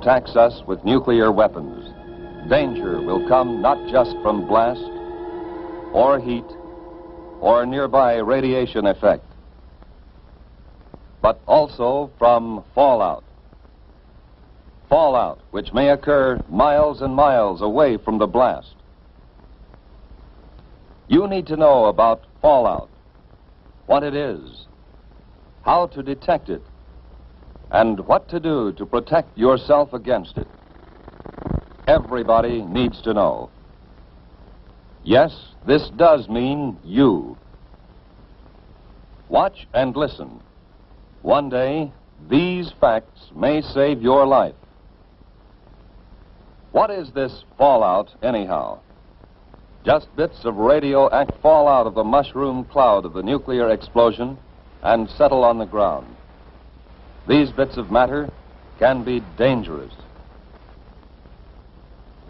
attacks us with nuclear weapons, danger will come not just from blast or heat or nearby radiation effect, but also from fallout. Fallout, which may occur miles and miles away from the blast. You need to know about fallout, what it is, how to detect it, and what to do to protect yourself against it. Everybody needs to know. Yes, this does mean you. Watch and listen. One day, these facts may save your life. What is this fallout, anyhow? Just bits of radioactive fall out of the mushroom cloud of the nuclear explosion and settle on the ground. These bits of matter can be dangerous.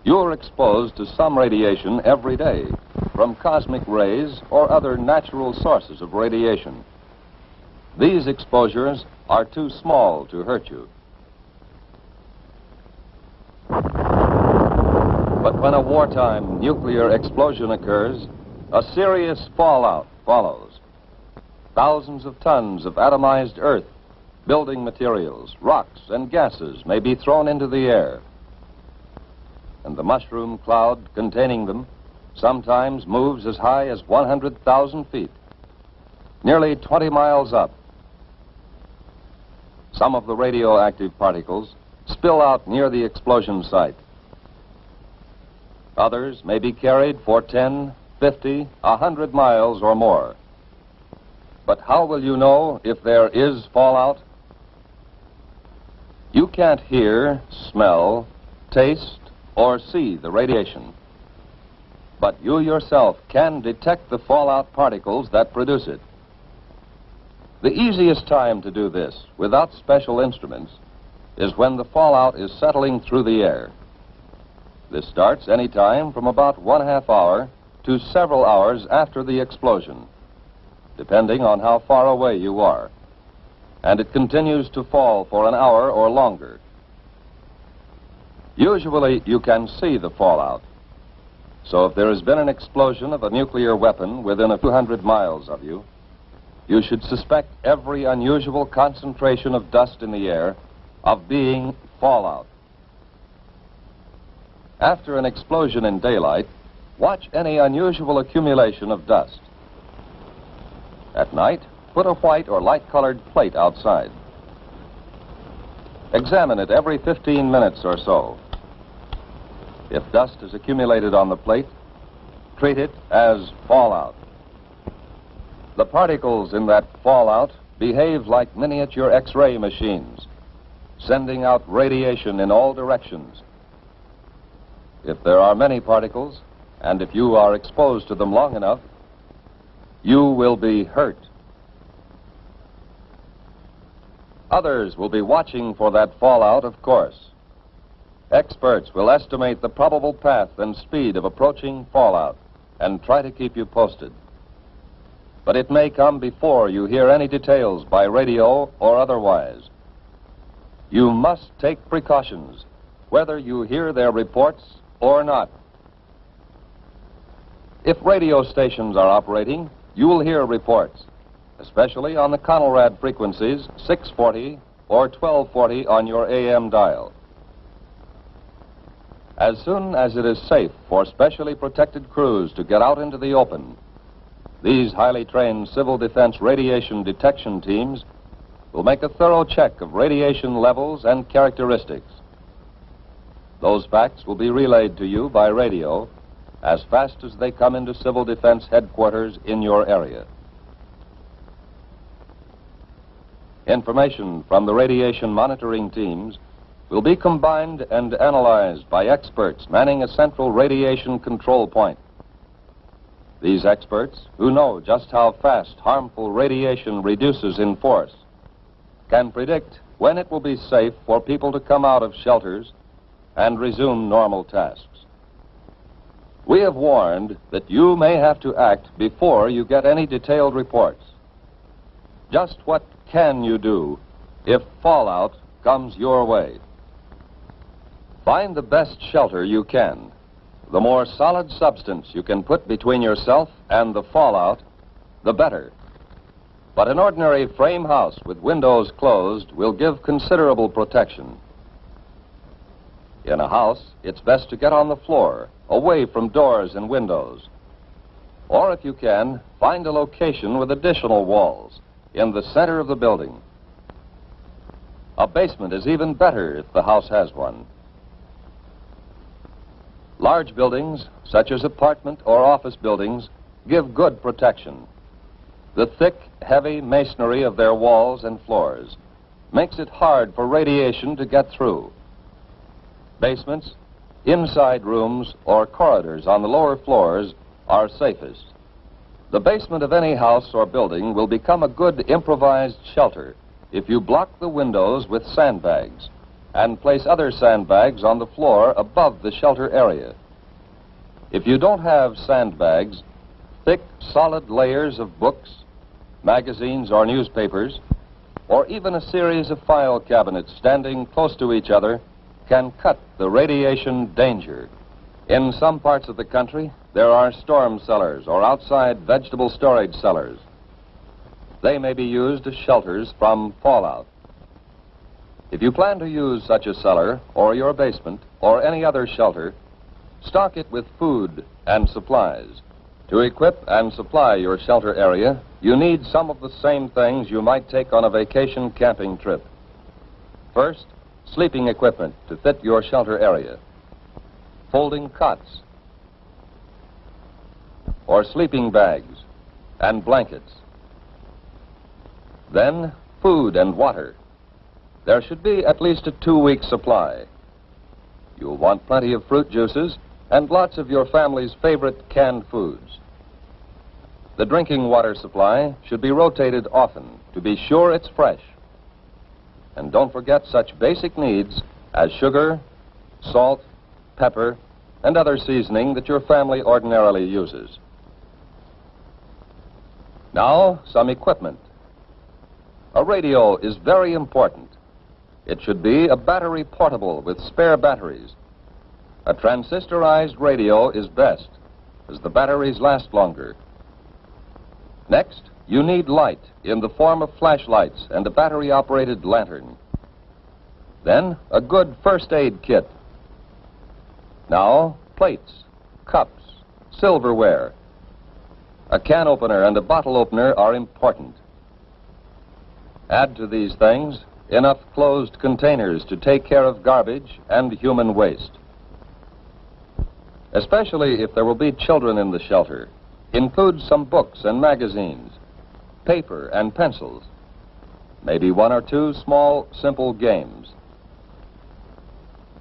You're exposed to some radiation every day, from cosmic rays or other natural sources of radiation. These exposures are too small to hurt you. But when a wartime nuclear explosion occurs, a serious fallout follows. Thousands of tons of atomized earth, building materials, rocks, and gases may be thrown into the air. And the mushroom cloud containing them sometimes moves as high as 100,000 feet, nearly 20 miles up. Some of the radioactive particles spill out near the explosion site. Others may be carried for 10, 50, 100 miles or more. But how will you know if there is fallout? You can't hear, smell, taste, or see the radiation. But you yourself can detect the fallout particles that produce it. The easiest time to do this, without special instruments, is when the fallout is settling through the air. This starts any time from about 1/2 hour to several hours after the explosion, depending on how far away you are. And it continues to fall for an hour or longer. Usually you can see the fallout. So if there has been an explosion of a nuclear weapon within a few hundred miles of you, you should suspect every unusual concentration of dust in the air of being fallout. After an explosion in daylight, watch any unusual accumulation of dust. At night, put a white or light-colored plate outside. Examine it every 15 minutes or so. If dust is accumulated on the plate, treat it as fallout. The particles in that fallout behave like miniature X-ray machines, sending out radiation in all directions. If there are many particles, and if you are exposed to them long enough, you will be hurt. Others will be watching for that fallout, of course. Experts will estimate the probable path and speed of approaching fallout and try to keep you posted. But it may come before you hear any details by radio or otherwise. You must take precautions, whether you hear their reports or not. If radio stations are operating, you will hear reports, especially on the Conelrad frequencies 640 or 1240 on your AM dial. As soon as it is safe for specially protected crews to get out into the open, these highly trained civil defense radiation detection teams will make a thorough check of radiation levels and characteristics. Those facts will be relayed to you by radio as fast as they come into civil defense headquarters in your area. Information from the radiation monitoring teams will be combined and analyzed by experts manning a central radiation control point. These experts, who know just how fast harmful radiation reduces in force, can predict when it will be safe for people to come out of shelters and resume normal tasks. We have warned that you may have to act before you get any detailed reports. Just what can you do if fallout comes your way? Find the best shelter you can. The more solid substance you can put between yourself and the fallout, the better. But an ordinary frame house with windows closed will give considerable protection. In a house, it's best to get on the floor, away from doors and windows. Or if you can, find a location with additional walls in the center of the building. A basement is even better if the house has one. Large buildings, such as apartment or office buildings, give good protection. The thick, heavy masonry of their walls and floors makes it hard for radiation to get through. Basements, inside rooms, or corridors on the lower floors are safest. The basement of any house or building will become a good improvised shelter if you block the windows with sandbags and place other sandbags on the floor above the shelter area. If you don't have sandbags, thick, solid layers of books, magazines or newspapers, or even a series of file cabinets standing close to each other can cut the radiation danger. In some parts of the country, there are storm cellars or outside vegetable storage cellars. They may be used as shelters from fallout. If you plan to use such a cellar or your basement or any other shelter, stock it with food and supplies. To equip and supply your shelter area, you need some of the same things you might take on a vacation camping trip. First, sleeping equipment to fit your shelter area. Folding cots or sleeping bags and blankets. Then, food and water. There should be at least a 2-week supply. You'll want plenty of fruit juices and lots of your family's favorite canned foods. The drinking water supply should be rotated often to be sure it's fresh. And don't forget such basic needs as sugar, salt, pepper, and other seasoning that your family ordinarily uses. Now, some equipment. A radio is very important. It should be a battery portable with spare batteries. A transistorized radio is best, as the batteries last longer. Next, you need light in the form of flashlights and a battery-operated lantern. Then, a good first aid kit. Now, plates, cups, silverware. A can opener and a bottle opener are important. Add to these things enough closed containers to take care of garbage and human waste. Especially if there will be children in the shelter, include some books and magazines, paper and pencils, maybe 1 or 2 small, simple games.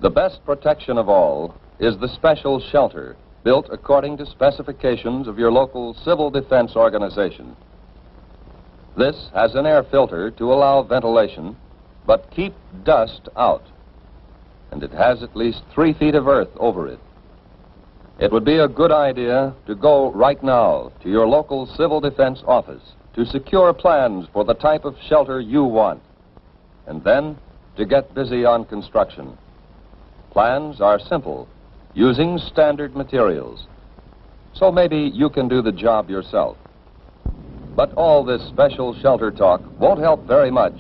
The best protection of all is the special shelter built according to specifications of your local civil defense organization. This has an air filter to allow ventilation, but keep dust out. And it has at least 3 feet of earth over it. It would be a good idea to go right now to your local civil defense office to secure plans for the type of shelter you want, and then to get busy on construction. Plans are simple, using standard materials. So maybe you can do the job yourself. But all this special shelter talk won't help very much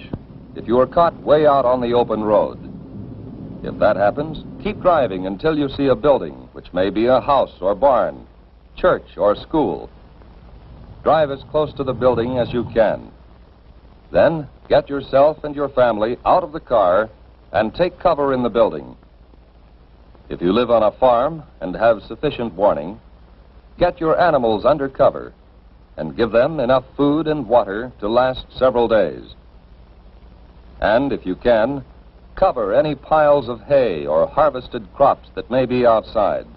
if you are caught way out on the open road. If that happens, keep driving until you see a building, which may be a house or barn, church or school. Drive as close to the building as you can. Then get yourself and your family out of the car and take cover in the building. If you live on a farm and have sufficient warning, get your animals under cover and give them enough food and water to last several days. And if you can, cover any piles of hay or harvested crops that may be outside.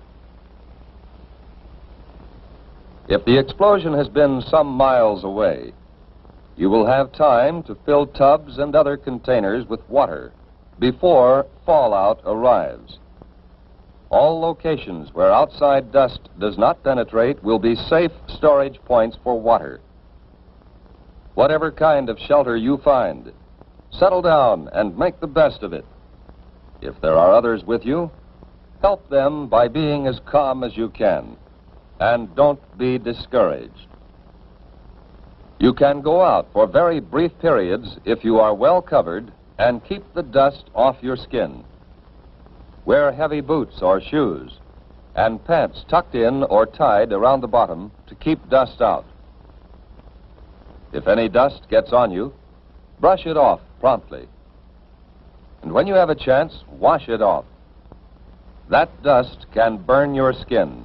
If the explosion has been some miles away, you will have time to fill tubs and other containers with water before fallout arrives. All locations where outside dust does not penetrate will be safe storage points for water. Whatever kind of shelter you find, settle down and make the best of it. If there are others with you, help them by being as calm as you can, and don't be discouraged. You can go out for very brief periods if you are well covered and keep the dust off your skin. Wear heavy boots or shoes and pants tucked in or tied around the bottom to keep dust out. If any dust gets on you, brush it off promptly. And when you have a chance, wash it off. That dust can burn your skin.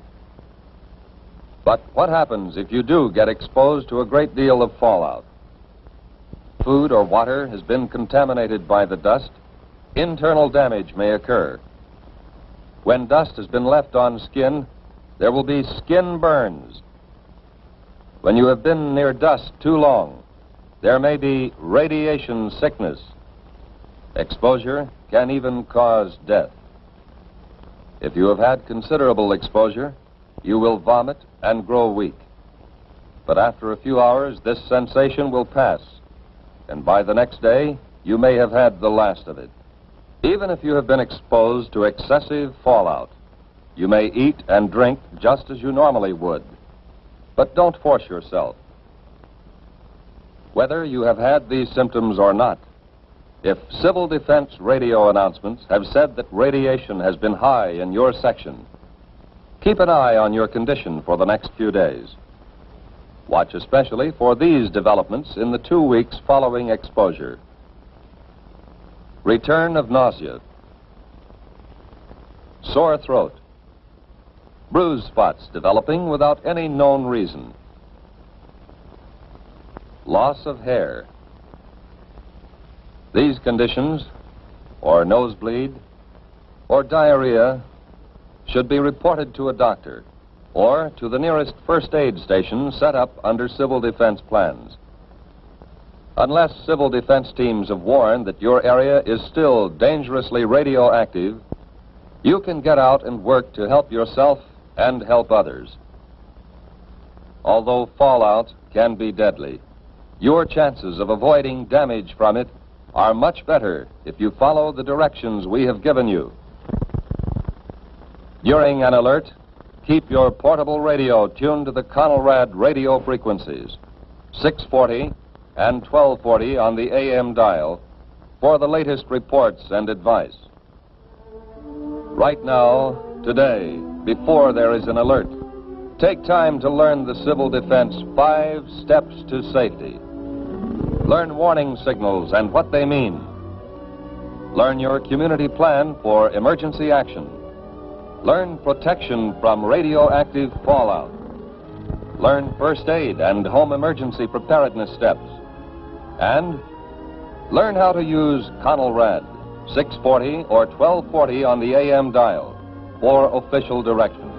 But what happens if you do get exposed to a great deal of fallout? Food or water has been contaminated by the dust. Internal damage may occur. When dust has been left on skin, there will be skin burns. When you have been near dust too long, there may be radiation sickness. Exposure can even cause death. If you have had considerable exposure, you will vomit and grow weak. But after a few hours, this sensation will pass, and by the next day, you may have had the last of it. Even if you have been exposed to excessive fallout, you may eat and drink just as you normally would, but don't force yourself. Whether you have had these symptoms or not, if civil defense radio announcements have said that radiation has been high in your section, keep an eye on your condition for the next few days. Watch especially for these developments in the 2 weeks following exposure. Return of nausea, sore throat, bruise spots developing without any known reason, loss of hair. These conditions, or nosebleed, or diarrhea, should be reported to a doctor or to the nearest first aid station set up under civil defense plans. Unless civil defense teams have warned that your area is still dangerously radioactive, you can get out and work to help yourself and help others. Although fallout can be deadly, your chances of avoiding damage from it are much better if you follow the directions we have given you. During an alert, keep your portable radio tuned to the Conelrad radio frequencies, 640 and 1240 on the AM dial, for the latest reports and advice. Right now, today, before there is an alert, take time to learn the Civil Defense 5 steps to safety. Learn warning signals and what they mean. Learn your community plan for emergency action. Learn protection from radioactive fallout. Learn first aid and home emergency preparedness steps. And learn how to use Conelrad 640 or 1240 on the AM dial for official directions.